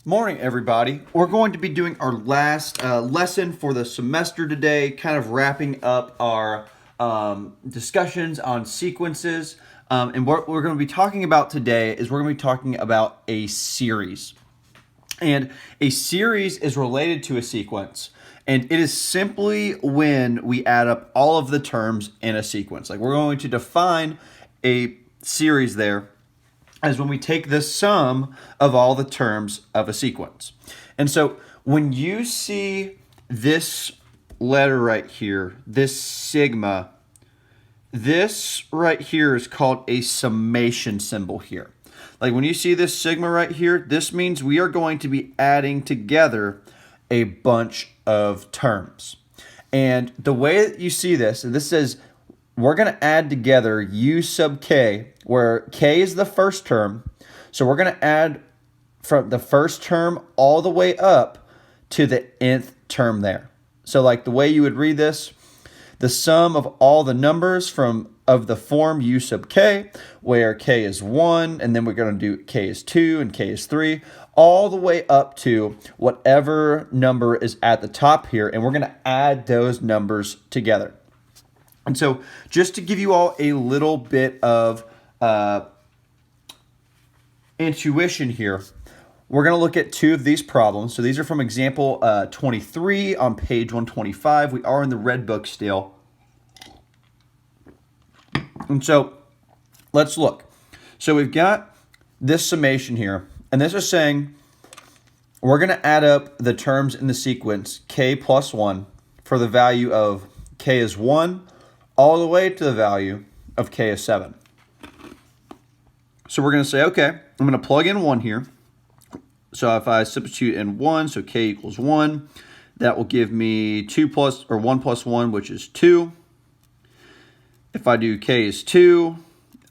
Morning, everybody. We're going to be doing our last lesson for the semester today, kind of wrapping up our discussions on sequences. And what we're going to be talking about today is we're going to be talking about a series. And a series is related to a sequence. And it is simply when we add up all of the terms in a sequence. Like we're going to define a series there as when we take the sum of all the terms of a sequence. And so when you see this letter right here, this sigma, this right here is called a summation symbol here. Like when you see this sigma right here, this means we are going to be adding together a bunch of terms. And the way that you see this, and this says we're going to add together u sub k, where k is the first term. So we're going to add from the first term all the way up to the nth term there. So like the way you would read this, the sum of all the numbers of the form u sub k, where k is 1, and then we're going to do k is 2 and k is 3, all the way up to whatever number is at the top here, and we're going to add those numbers together. And so just to give you all a little bit of intuition here, we're going to look at two of these problems. So these are from example 23 on page 125. We are in the red book still. And so let's look. So we've got this summation here, and this is saying we're going to add up the terms in the sequence k plus 1 for the value of k is 1 all the way to the value of k is 7. So we're going to say, okay, I'm going to plug in 1 here. So if I substitute in 1, so k equals 1, that will give me 1 plus 1, which is 2. If I do k is 2,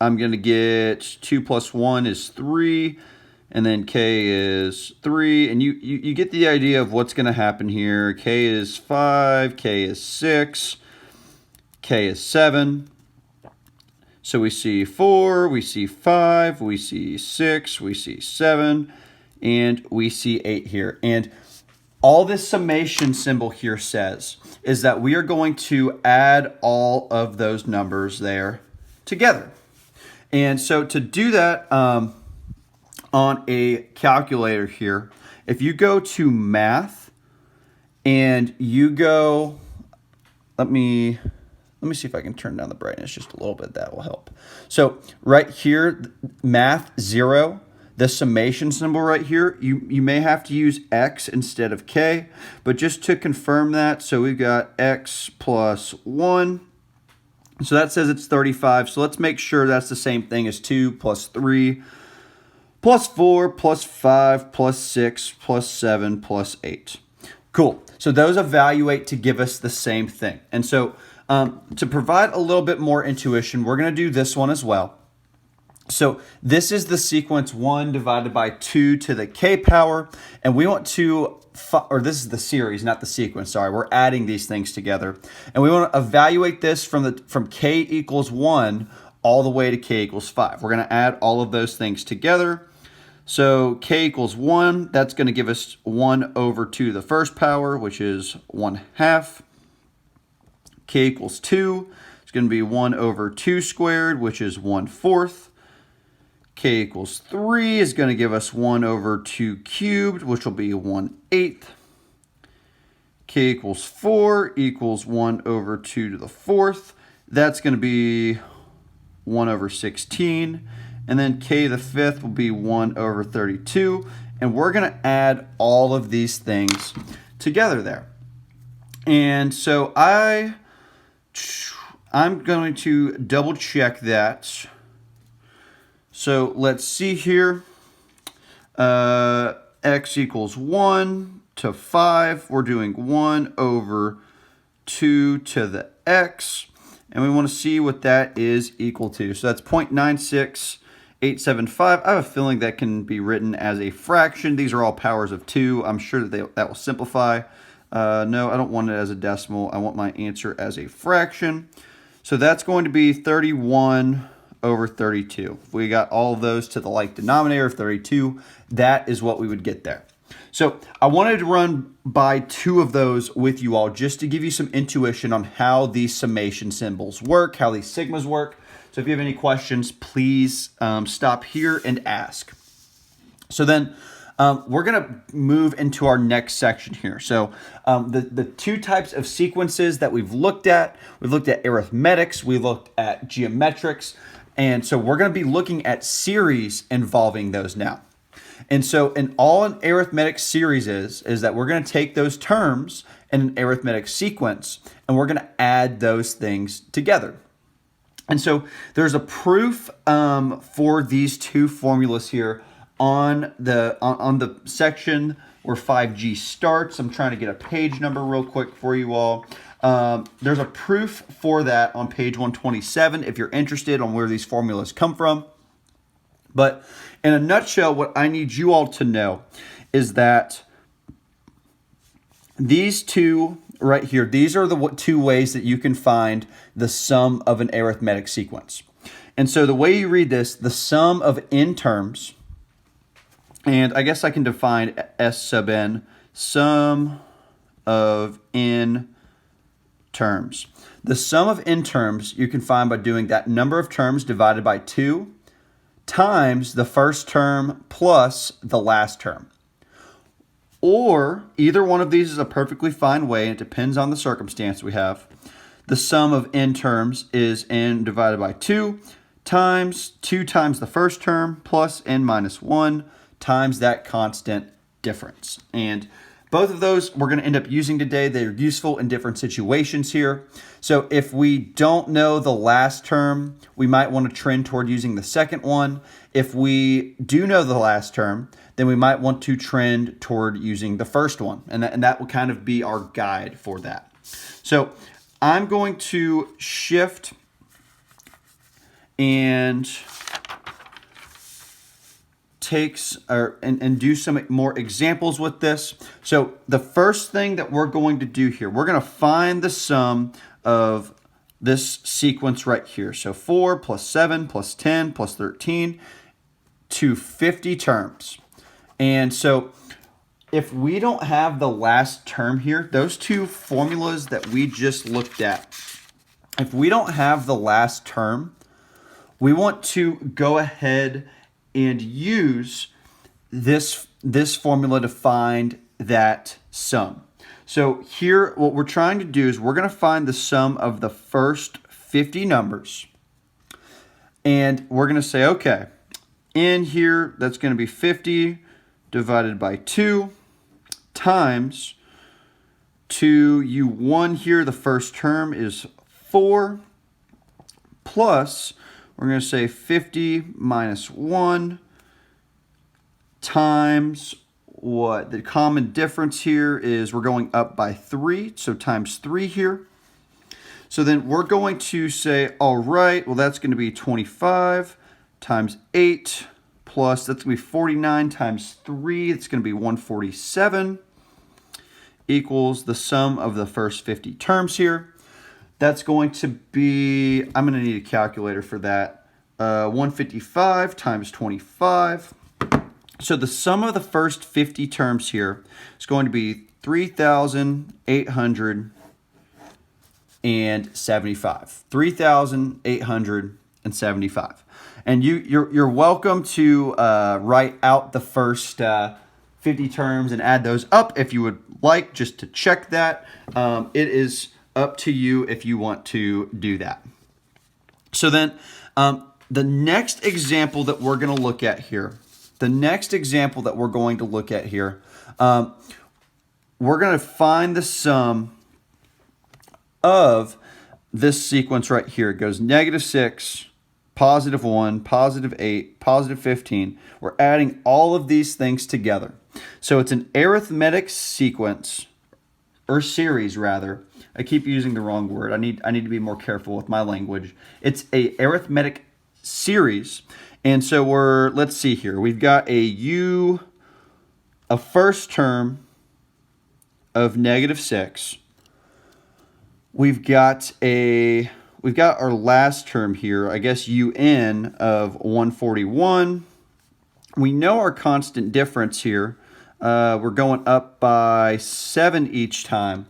I'm going to get 2 plus 1 is 3, and then k is 3. And you get the idea of what's going to happen here. K is 5, k is 6, k is 7. So we see 4, we see 5, we see 6, we see 7, and we see 8 here. And all this summation symbol here says is that we are going to add all of those numbers there together. And so to do that on a calculator here, if you go to math and you go, let me see if I can turn down the brightness just a little bit. That will help. So right here, math 0, the summation symbol right here, you may have to use x instead of k, but just to confirm that, so we've got x plus 1. So that says it's 35. So let's make sure that's the same thing as 2 plus 3 plus 4 plus 5 plus 6 plus 7 plus 8. Cool. So those evaluate to give us the same thing. And so to provide a little bit more intuition, we're going to do this one as well. So this is the sequence 1 divided by 2 to the k power, and we want to, or this is the series, not the sequence, sorry, we're adding these things together. And we want to evaluate this from k equals 1 all the way to k equals 5. We're going to add all of those things together. So k equals 1, that's going to give us 1 over 2 to the first power, which is 1/2. K equals 2, it's going to be 1 over 2 squared, which is 1/4. K equals 3 is going to give us 1 over 2 cubed, which will be 1/8. K equals 4 equals 1 over 2 to the 4th. That's going to be 1 over 16. And then k to the 5th will be 1 over 32. And we're going to add all of these things together there. And so I'm going to double check that. So let's see here. X equals 1 to 5. We're doing 1 over 2 to the x. And we want to see what that is equal to. So that's 0.96875. I have a feeling that can be written as a fraction. These are all powers of 2. I'm sure that will simplify. No, I don't want it as a decimal. I want my answer as a fraction. So that's going to be 31 over 32. If we got all of those to the like denominator of 32, that is what we would get there. So I wanted to run by two of those with you all just to give you some intuition on how these summation symbols work, how these sigmas work. So if you have any questions, please stop here and ask. So then we're going to move into our next section here. So the two types of sequences that we've looked at arithmetics, we looked at geometrics, and so we're going to be looking at series involving those now. And so all an arithmetic series is that we're going to take those terms in an arithmetic sequence and we're going to add those things together. And so there's a proof for these two formulas here on the section where 5G starts. I'm trying to get a page number real quick for you all. There's a proof for that on page 127 if you're interested on where these formulas come from. But in a nutshell, what I need you all to know is that these two right here, these are the two ways that you can find the sum of an arithmetic sequence. And so the way you read this, the sum of n terms, and I guess I can define S sub n, sum of n terms. The sum of n terms you can find by doing that number of terms divided by 2 times the first term plus the last term. Or either one of these is a perfectly fine way, and it depends on the circumstance we have. The sum of n terms is n divided by 2 times the first term plus n minus 1 times that constant difference. And both of those we're going to end up using today. They're useful in different situations here. So if we don't know the last term, we might want to trend toward using the second one. If we do know the last term, then we might want to trend toward using the first one. And that will kind of be our guide for that. So I'm going to shift and do some more examples with this. So the first thing that we're going to do here, we're going to find the sum of this sequence right here. So 4 plus 7 plus 10 plus 13 to 50 terms. And so if we don't have the last term here, those two formulas that we just looked at, if we don't have the last term, we want to go ahead and use this formula to find that sum. So here, what we're trying to do is we're going to find the sum of the first 50 numbers. And we're going to say, okay, in here, that's going to be 50 divided by 2 times 2u1 here. The first term is 4 plus, we're going to say 50 minus 1 times what? The common difference here is we're going up by 3, so times 3 here. So then we're going to say, all right, well, that's going to be 25 times 8 plus, that's going to be 49 times 3. It's going to be 147 equals the sum of the first 50 terms here. That's going to be, I'm going to need a calculator for that, 155 times 25. So the sum of the first 50 terms here is going to be 3,875. 3,875. And you're welcome to write out the first 50 terms and add those up if you would like, just to check that. It is up to you if you want to do that. So then the next example that we're going to look at here, we're going to find the sum of this sequence right here. It goes -6, +1, +8, +15. We're adding all of these things together. So it's an arithmetic sequence, or series rather. I keep using the wrong word. I need to be more careful with my language. It's a arithmetic series. And so let's see here. We've got a first term of -6. We've got our last term here, I guess un of 141. We know our constant difference here We're going up by 7 each time.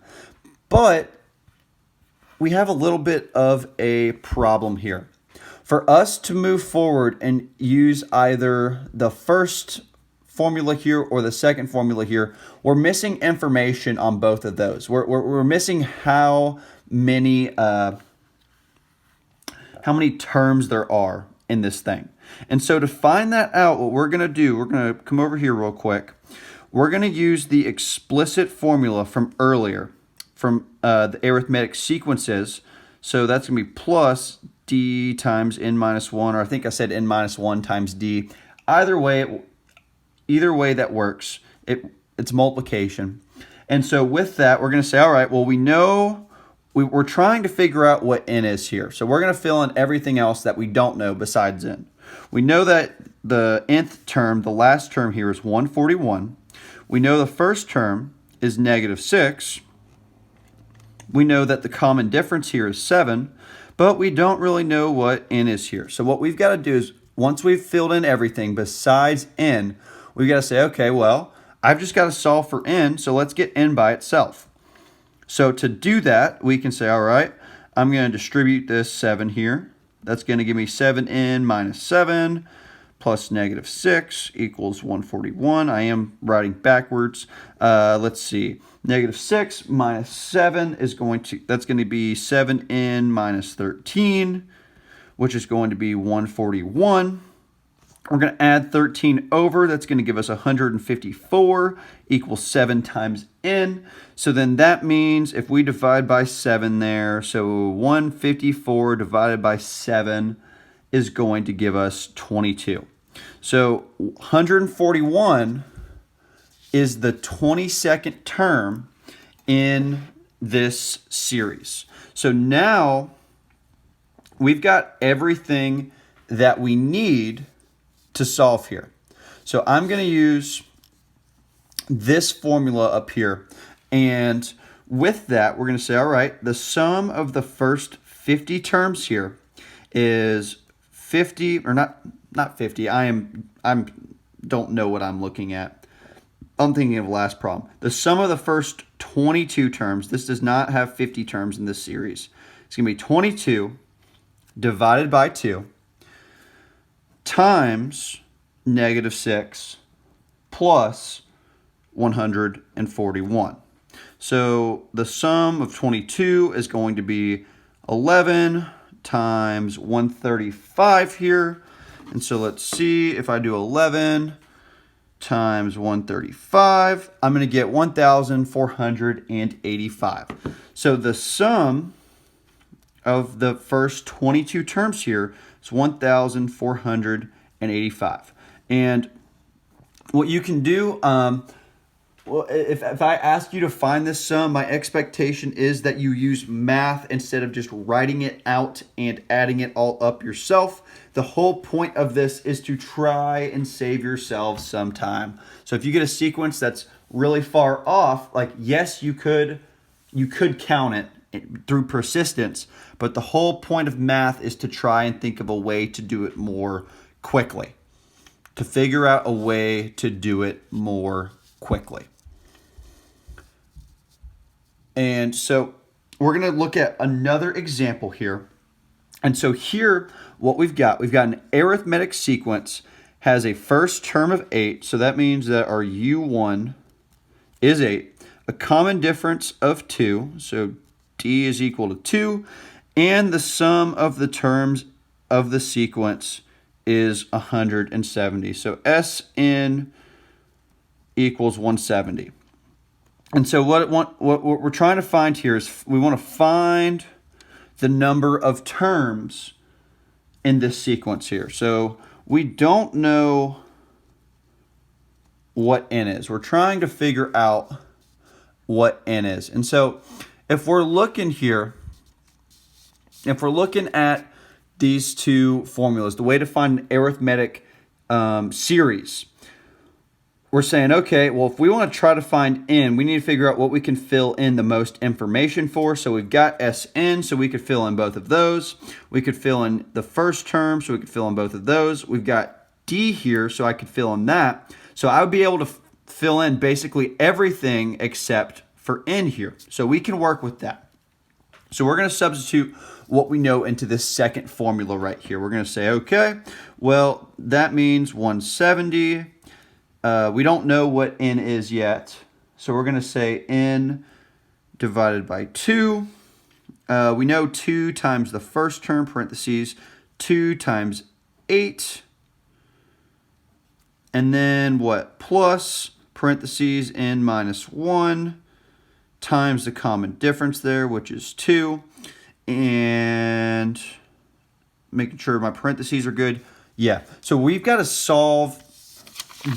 But we have a little bit of a problem here. For us to move forward and use either the first formula here or the second formula here, we're missing information on both of those. We're missing how many terms there are in this thing. And so to find that out, what we're going to do, we're going to come over here real quick. We're going to use the explicit formula from earlier, from the arithmetic sequences. So that's going to be plus d times n minus 1, or I think I said n minus 1 times d. Either way that works. It's multiplication. And so with that, we're going to say, all right, well, we know we're trying to figure out what n is here. So we're going to fill in everything else that we don't know besides n. We know that the nth term, the last term here, is 141. We know the first term is -6. We know that the common difference here is 7, but we don't really know what n is here. So what we've got to do is, once we've filled in everything besides n, we've got to say, okay, well, I've just got to solve for n, so let's get n by itself. So to do that, we can say, all right, I'm going to distribute this 7 here. That's going to give me 7n minus 7 plus -6 equals 141. I am writing backwards. Let's see. -6 minus 7 is that's going to be 7n minus 13, which is going to be 141. We're going to add 13 over. That's going to give us 154 equals 7 times n. So then that means if we divide by 7 there, so 154 divided by 7 is going to give us 22. So 141 is the 22nd term in this series. So now we've got everything that we need to solve here. So I'm going to use this formula up here, and with that we're going to say, all right, the sum of the first 50 terms here is 50, or not 50. I don't know what I'm looking at. I'm thinking of the last problem. The sum of the first 22 terms, this does not have 50 terms in this series. It's going to be 22 divided by 2 times -6 plus 141. So the sum of 22 is going to be 11 times 135 here. And so let's see, if I do 11 times 135, I'm going to get 1,485. So the sum of the first 22 terms here is 1,485. And what you can do, well, if I ask you to find this sum, my expectation is that you use math instead of just writing it out and adding it all up yourself. The whole point of this is to try and save yourselves some time. So if you get a sequence that's really far off, like, yes, you could count it through persistence, but the whole point of math is to try and think of a way to do it more quickly, to figure out a way to do it more quickly. And so we're going to look at another example here. And so here, what we've got an arithmetic sequence, has a first term of 8. So that means that our U1 is 8. A common difference of 2. So D is equal to 2. And the sum of the terms of the sequence is 170. So Sn equals 170. And so what we're trying to find here is we want to find the number of terms in this sequence here. So we don't know what n is. We're trying to figure out what n is. And so if we're looking here, if we're looking at these two formulas, the way to find an arithmetic series, we're saying, okay, well, if we want to try to find n, we need to figure out what we can fill in the most information for. So we've got Sn, so we could fill in both of those. We could fill in the first term, so we could fill in both of those. We've got D here, so I could fill in that. So I would be able to fill in basically everything except for n here. So we can work with that. So we're going to substitute what we know into this second formula right here. We're going to say, okay, well, that means 170. We don't know what n is yet. So we're going to say n divided by 2. We know 2 times the first term, parentheses, 2 times 8. And then what? Plus, parentheses, n minus 1 times the common difference there, which is 2. And making sure my parentheses are good. Yeah, so we've got to solve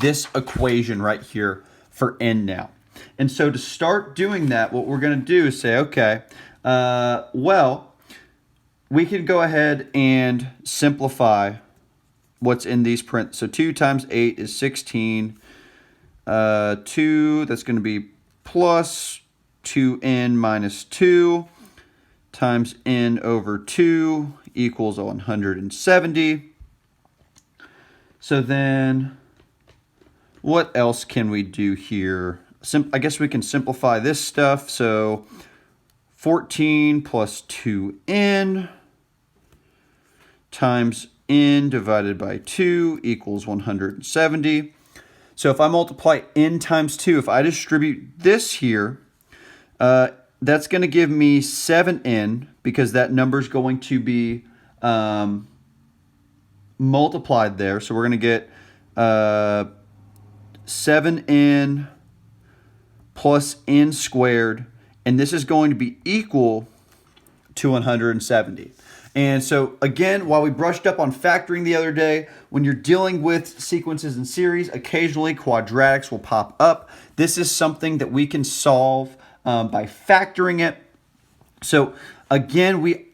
this equation right here for n now. And so to start doing that, what we're going to do is say, okay, well, we can go ahead and simplify what's in these parentheses. So 2 times 8 is 16. 2, that's going to be plus 2n minus 2 times n over 2 equals 170. So then what else can we do here? I guess we can simplify this stuff. So 14 plus 2n times n divided by 2 equals 170. So if I multiply n times 2, if I distribute this here, that's going to give me 7n because that number is going to be multiplied there. So we're going to get 7n plus n squared, and this is going to be equal to 170. And so again, while we brushed up on factoring the other day, when you're dealing with sequences and series, occasionally quadratics will pop up. This is something that we can solve by factoring it. So again,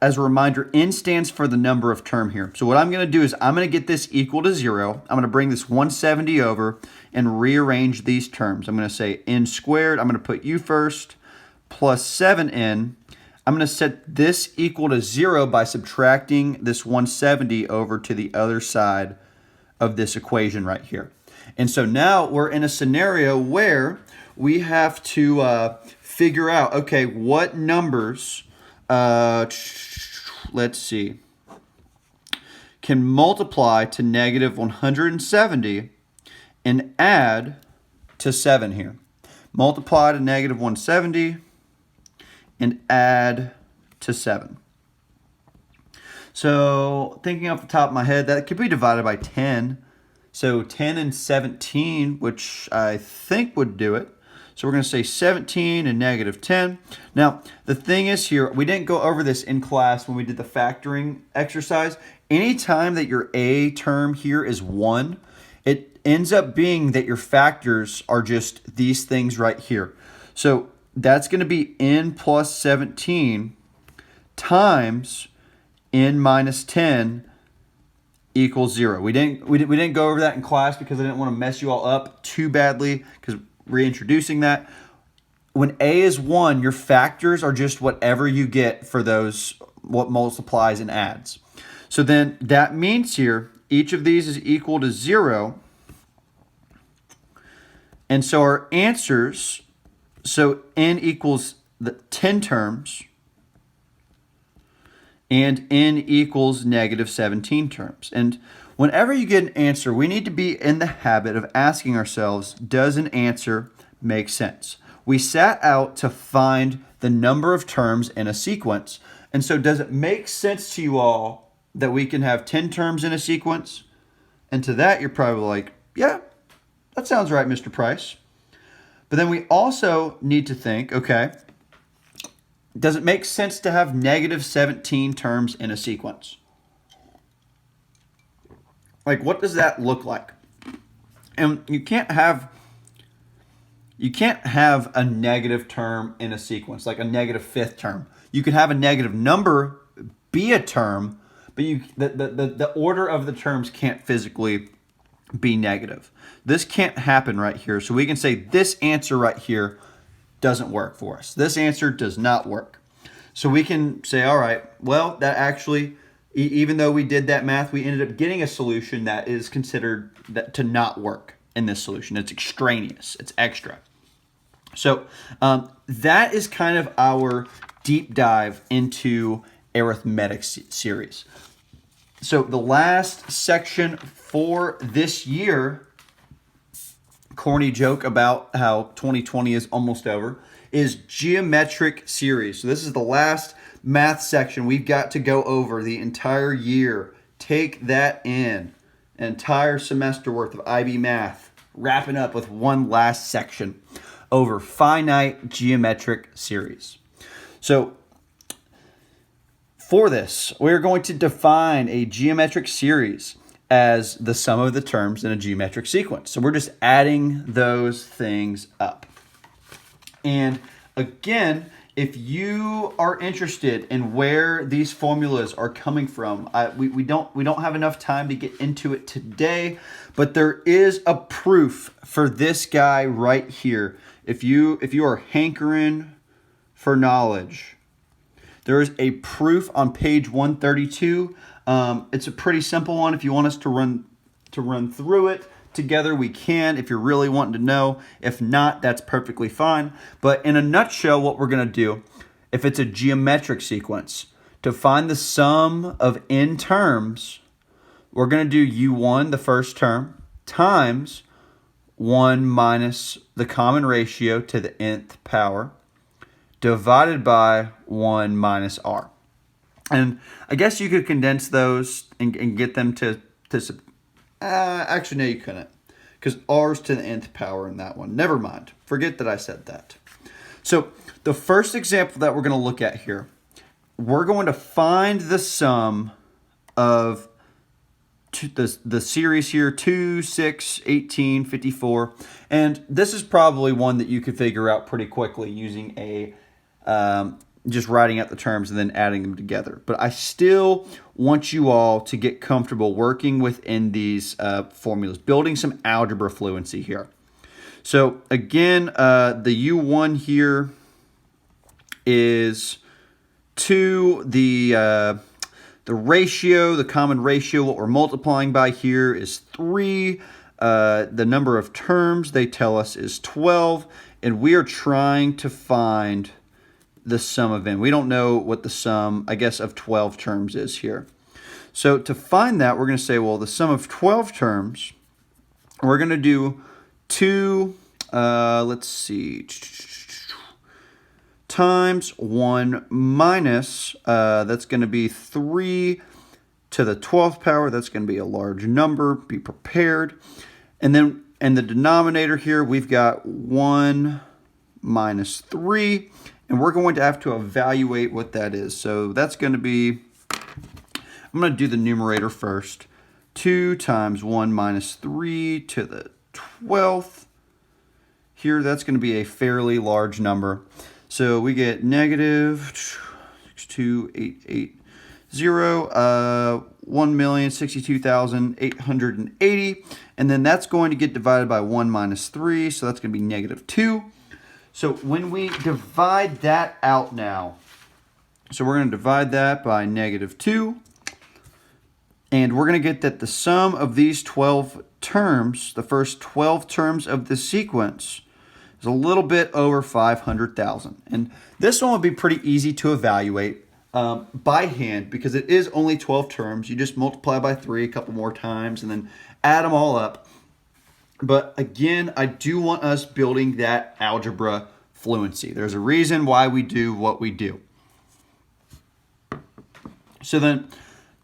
as a reminder, n stands for the number of term here. So what I'm going to do is I'm going to get this equal to 0. I'm going to bring this 170 over and rearrange these terms. I'm going to say n squared. I'm going to put u first plus 7n. I'm going to set this equal to 0 by subtracting this 170 over to the other side of this equation right here. And so now we're in a scenario where we have to figure out, okay, what numbers, let's see, can multiply to negative 170 and add to 7 here. Multiply to negative 170 and add to 7. So thinking off the top of my head, that could be divided by 10. So 10 and 17, which I think would do it. So we're going to say 17 and negative 10. Now, the thing is here, we didn't go over this in class when we did the factoring exercise. Anytime that your A term here is 1, it ends up being that your factors are just these things right here. So that's going to be n plus 17 times n minus 10 equals 0. We didn't go over that in class because I didn't want to mess you all up too badly because reintroducing that. When A is 1, your factors are just whatever you get for those, what multiplies and adds. So then that means here, each of these is equal to 0. And so our answers, so n equals the 10 terms, and n equals negative 17 terms. And whenever you get an answer, we need to be in the habit of asking ourselves, does an answer make sense? We set out to find the number of terms in a sequence. And so does it make sense to you all that we can have 10 terms in a sequence? And to that, you're probably like, yeah, that sounds right, Mr. Price. But then we also need to think, okay, does it make sense to have negative 17 terms in a sequence? Like, what does that look like? And you can't have a negative term in a sequence, like a negative fifth term. You can have a negative number be a term, but the order of the terms can't physically be negative. This can't happen right here. So we can say this answer right here doesn't work for us. This answer does not work. So we can say, all right, well, that actually, even though we did that math, we ended up getting a solution that is considered to not work. in this solution. It's extraneous. It's extra. So that is kind of our deep dive into arithmetic series. So the last section for this year, corny joke about how 2020 is almost over, is geometric series. So this is the last math section we've got to go over the entire year. Take that in. An entire semester worth of IB math, wrapping up with one last section over finite geometric series. So for this, we're going to define a geometric series as the sum of the terms in a geometric sequence. So we're just adding those things up. And again, if you are interested in where these formulas are coming from, we don't have enough time to get into it today, but there is a proof for this guy right here. If you are hankering for knowledge, there is a proof on page 132. It's a pretty simple one. If you want us to run through it together, we can. If you're really wanting to know, if not, that's perfectly fine. But in a nutshell, what we're going to do, if it's a geometric sequence, to find the sum of n terms, we're going to do u1, the first term, times 1 minus the common ratio to the nth power, divided by 1 minus r. And I guess you could condense those and get them to actually, no, you couldn't, because r's to the nth power in that one. Never mind. Forget that I said that. So the first example that we're going to look at here, we're going to find the sum of the series here, 2, 6, 18, 54. And this is probably one that you could figure out pretty quickly using a just writing out the terms and then adding them together. But I still want you all to get comfortable working within these formulas, building some algebra fluency here. So again, the U1 here is 2. The ratio, the common ratio, what we're multiplying by here is 3. The number of terms they tell us is 12. And we are trying to find the sum of n. We don't know what the sum, I guess, of 12 terms is here. So to find that, we're going to say, well, the sum of 12 terms, we're going to do 2, let's see, times 1 minus, that's going to be 3 to the 12th power. That's going to be a large number. Be prepared. And then in the denominator here, we've got 1 minus 3. And we're going to have to evaluate what that is. So that's going to be, I'm going to do the numerator first. 2 times 1 minus 3 to the 12th. Here, that's going to be a fairly large number. So we get negative 62880, 1,062,880. And then that's going to get divided by 1 minus 3. So that's going to be negative 2. So when we divide that out now, so we're going to divide that by negative 2. And we're going to get that the sum of these 12 terms, the first 12 terms of the sequence, is a little bit over 500,000. And this one would be pretty easy to evaluate by hand because it is only 12 terms. You just multiply by 3 a couple more times and then add them all up. But again, I do want us building that algebra fluency. There's a reason why we do what we do. So then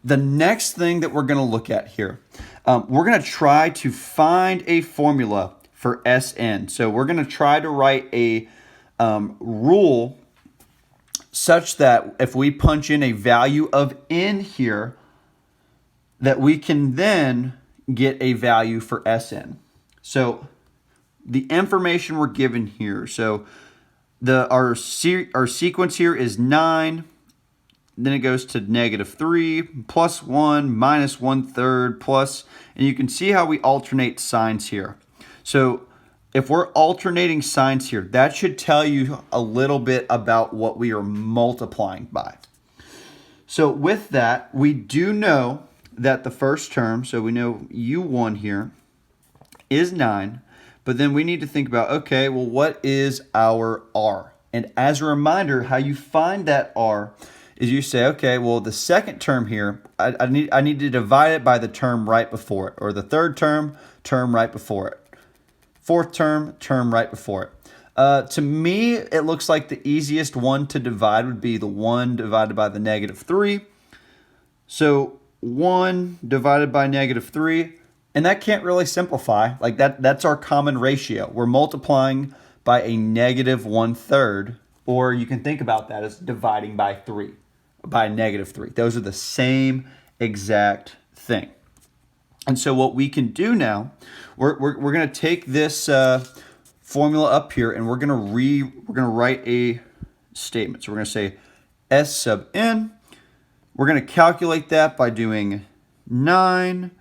the next thing that we're going to look at here, we're going to try to find a formula for Sn. So we're going to try to write a rule such that if we punch in a value of n here, that we can then get a value for Sn. So the information we're given here, so our sequence here is 9, then it goes to negative 3, plus 1, minus 1/3, plus, and you can see how we alternate signs here. So if we're alternating signs here, that should tell you a little bit about what we are multiplying by. So with that, we do know that the first term, so we know U1 here, is 9. But then we need to think about, okay, well, what is our R? And as a reminder, how you find that R is you say, okay, well, the second term here, I need to divide it by the term right before it, or the third term right before it. Fourth term right before it. To me, it looks like the easiest one to divide would be the 1 divided by the -3. So 1 divided by -3, and that can't really simplify. Like that's our common ratio. We're multiplying by a -1/3, or you can think about that as dividing by 3, by -3. Those are the same exact thing. And so what we can do now, we're going to take this formula up here, and we're going to write a statement. So we're going to say S sub n. We're going to calculate that by doing 9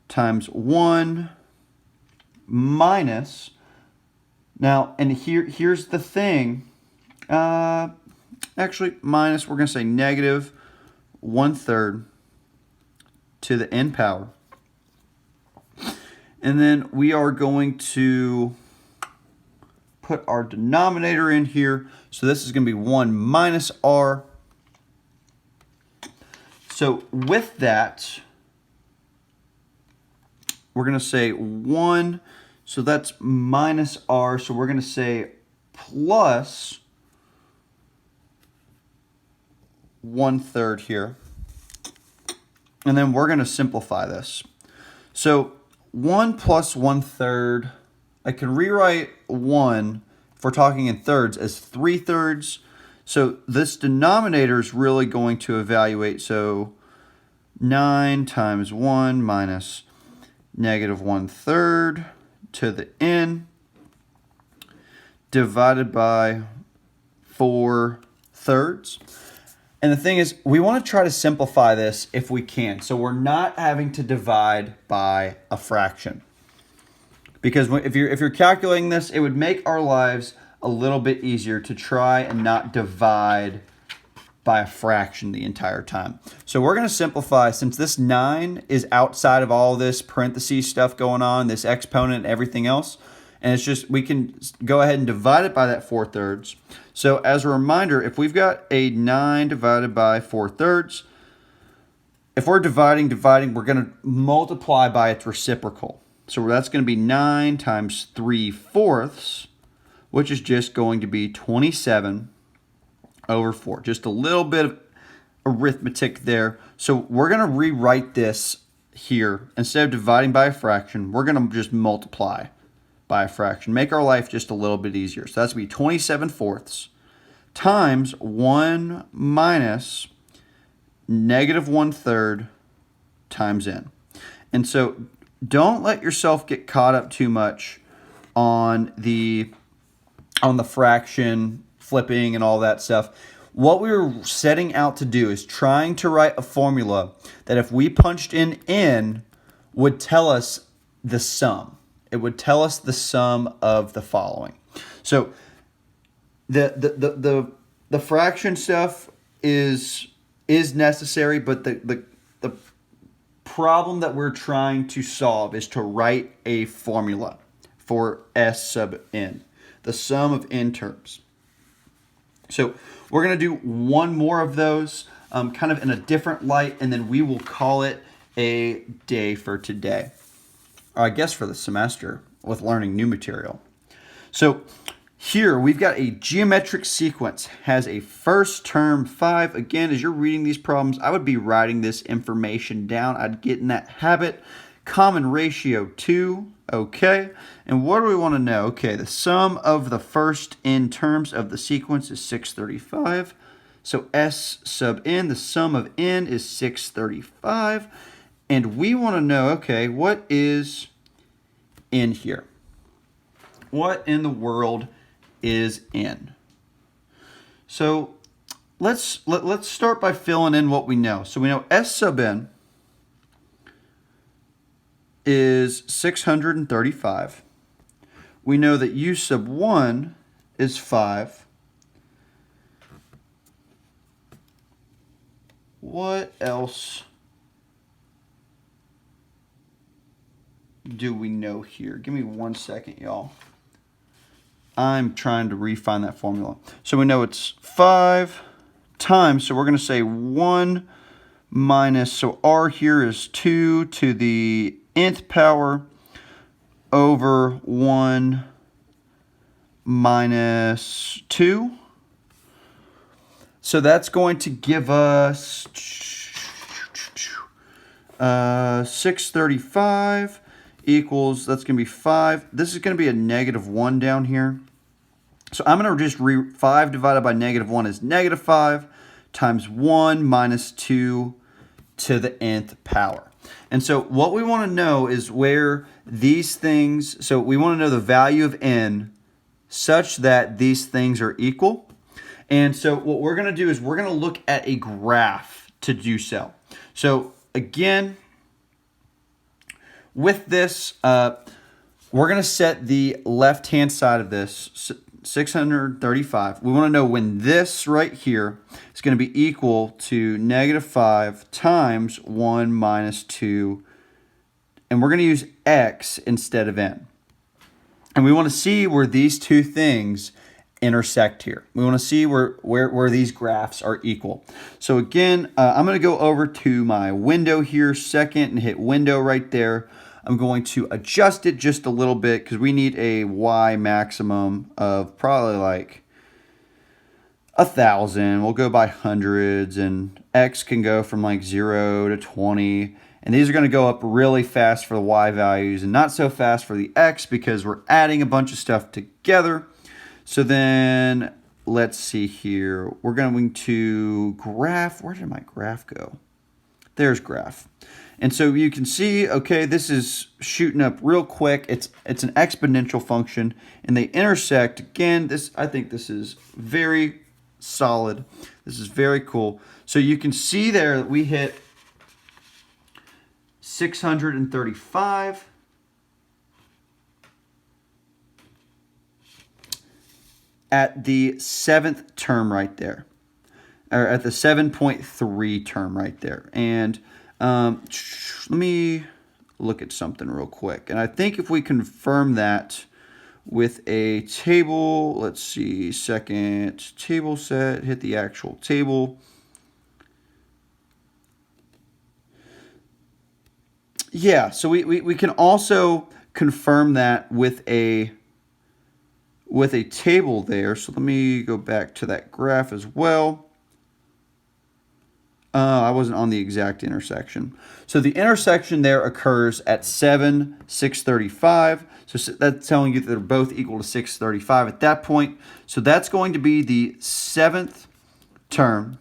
times 1 minus. Now, and here's the thing. Actually, minus, we're going to say -1/3 to the n power. And then we are going to put our denominator in here. So this is going to be 1 minus r. So with that, we're going to say 1. So that's minus r. So we're going to say plus 1/3 here. And then we're going to simplify this. So 1 plus 1/3, I can rewrite 1, if we're talking in thirds, as 3/3. So this denominator is really going to evaluate. So 9 times 1 minus -1/3 to the n divided by 4/3. And the thing is, we want to try to simplify this if we can. So we're not having to divide by a fraction. Because if you're calculating this, it would make our lives a little bit easier to try and not divide by a fraction the entire time. So we're going to simplify, since this 9 is outside of all this parentheses stuff going on, this exponent and everything else, and it's just, we can go ahead and divide it by that 4/3. So as a reminder, if we've got a 9 divided by 4/3, if we're dividing, we're going to multiply by its reciprocal. So that's going to be 9 times 3/4, which is just going to be 27/4. Just a little bit of arithmetic there. So we're going to rewrite this here. Instead of dividing by a fraction, we're going to just multiply by a fraction. Make our life just a little bit easier. So that's going to be 27/4 times 1 minus -1/3 times n. And so don't let yourself get caught up too much on the fraction flipping and all that stuff. What we were setting out to do is trying to write a formula that if we punched in n would tell us the sum. It would tell us the sum of the following. So the fraction stuff is necessary, but the problem that we're trying to solve is to write a formula for S sub n, the sum of n terms. So we're going to do one more of those, kind of in a different light, and then we will call it a day for today. Or I guess for the semester with learning new material. So here we've got a geometric sequence, has a first term 5. Again, as you're reading these problems, I would be writing this information down. I'd get in that habit. Common ratio 2. Okay. And what do we want to know? Okay, the sum of the first n terms of the sequence is 635. So S sub n, the sum of n is 635. And we want to know, okay, what is in here? What in the world is in? So let's start by filling in what we know. So we know S sub n is 635. We know that U sub 1 is 5. What else do we know here? Give me 1 second, y'all. I'm trying to refine that formula. So we know it's 5 times, so we're going to say 1 minus, so r here is 2 to the nth power over 1 minus 2. So that's going to give us 635 equals, that's going to be 5. This is going to be a negative 1 down here. So I'm going to just 5 divided by negative 1 is negative 5 times 1 minus 2 to the nth power. And so what we want to know is where these things, so we want to know the value of n such that these things are equal. And so what we're going to do is we're going to look at a graph to do so. So again, with this, we're going to set the left-hand side of this, 635. We want to know when this right here is going to be equal to negative 5 times 1 minus 2. And we're going to use x instead of n. And we want to see where these two things intersect here. We want to see where these graphs are equal. So again, I'm going to go over to my window here second and hit window right there. I'm going to adjust it just a little bit because we need a y maximum of probably like 1,000. We'll go by hundreds, and x can go from like 0 to 20. And these are going to go up really fast for the y values and not so fast for the x because we're adding a bunch of stuff together. So then let's see here. We're going to graph. Where did my graph go? There's graph. And so you can see, okay, this is shooting up real quick. It's an exponential function, and they intersect. Again, I think this is very solid. This is very cool. So you can see there that we hit 635. At the 7th term right there, or at the 7.3 term right there. And let me look at something real quick. And I think if we confirm that with a table, let's see, second table set, hit the actual table. Yeah, so we can also confirm that with a table there. So let me go back to that graph as well. I wasn't on the exact intersection. So the intersection there occurs at 635. So that's telling you that they're both equal to 635 at that point. So that's going to be the 7th term.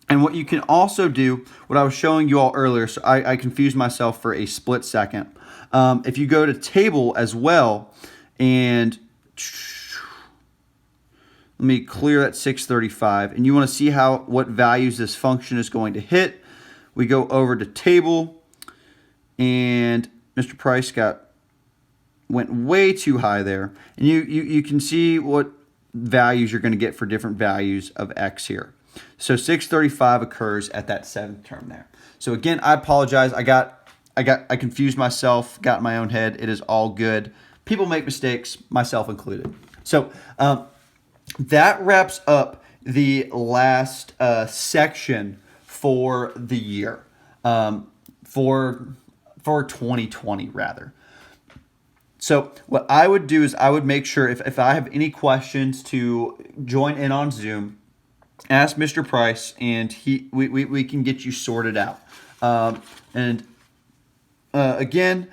And what you can also do, what I was showing you all earlier, so I confused myself for a split second. If you go to table as well, and let me clear that 635, and you want to see what values this function is going to hit. We go over to table, and Mr. Price went way too high there, and you can see what values you're going to get for different values of x here. So 635 occurs at that 7th term there. So again, I apologize. I confused myself, got in my own head. It is all good. People make mistakes, myself included. So that wraps up the last section for the year, for 2020 rather. So what I would do is I would make sure if I have any questions to join in on Zoom, ask Mr. Price, and we can get you sorted out. Again,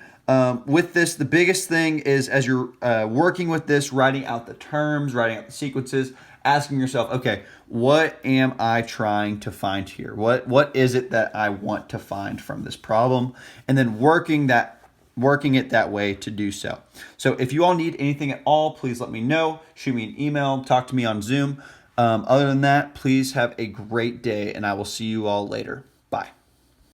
with this, the biggest thing is as you're working with this, writing out the terms, writing out the sequences, asking yourself, okay, what am I trying to find here? What is it that I want to find from this problem? And then working it that way to do so. So if you all need anything at all, please let me know. Shoot me an email, talk to me on Zoom. Other than that, please have a great day, and I will see you all later.